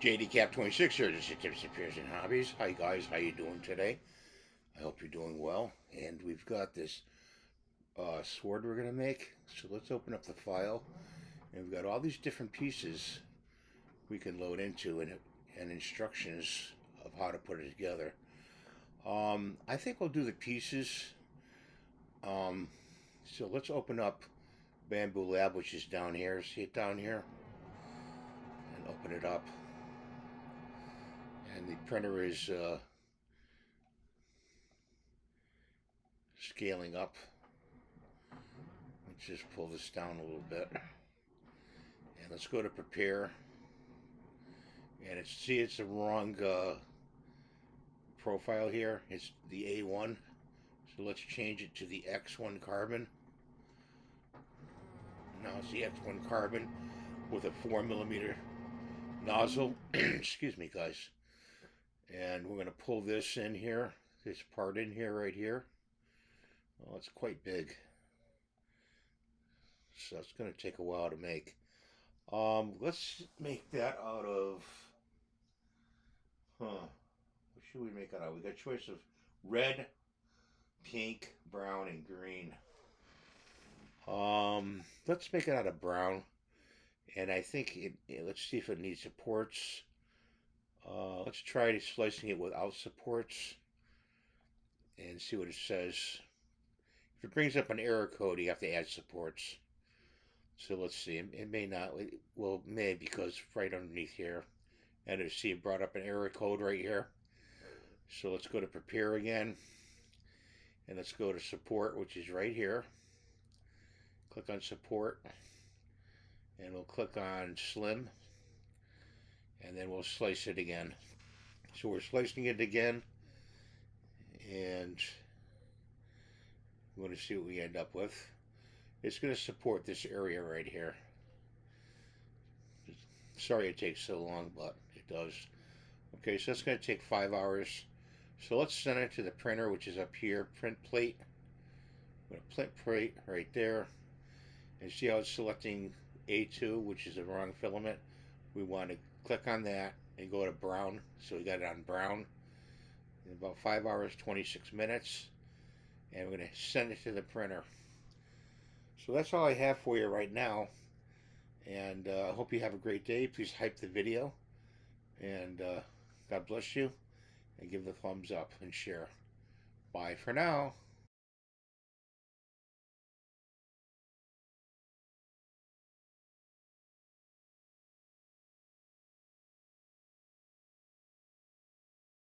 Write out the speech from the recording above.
JDCap26 here, just tips, appears and hobbies. Hi guys, how you doing today? I hope you're doing well. And we've got this sword we're gonna make. So let's open up the file, and we've got all these different pieces we can load into, and instructions of how to put it together. I think we'll do the pieces. So let's open up Bambu Lab, which is down here. See it down here? And open it up. And the printer is scaling up. Let's just pull this down a little bit. And let's go to prepare. And it's the wrong profile here. It's the A1. So let's change it to the X1 carbon. Now it's the X1 carbon with a 4mm nozzle. Excuse me, guys. And we're going to pull this in here, this part in here, right here. Well, it's quite big. So it's going to take a while to make. Let's make that out of, what should we make it out of? We got a choice of red, pink, brown, and green. Let's make it out of brown. And I think, let's see if it needs supports. Let's try slicing it without supports and see what it says. If it brings up an error code, you have to add supports. So let's see. It may not. Well, it may, because right underneath here. And you see it brought up an error code right here. So let's go to prepare again. And let's go to support, which is right here. Click on support. And we'll click on slim. And then we'll slice it again. So we're slicing it again, and we're going to see what we end up with. It's going to support this area right here. Sorry it takes so long, but it does. Okay, so it's going to take 5 hours. So let's send it to the printer, which is up here, print plate. I'm going to print plate right there. And see how it's selecting A2, which is the wrong filament. We want to click on that and go to brown. So we got it on brown. In about 5 hours, 26 minutes. And we're going to send it to the printer. So that's all I have for you right now. And I hope you have a great day. Please hype the video. And God bless you. And give the thumbs up and share. Bye for now.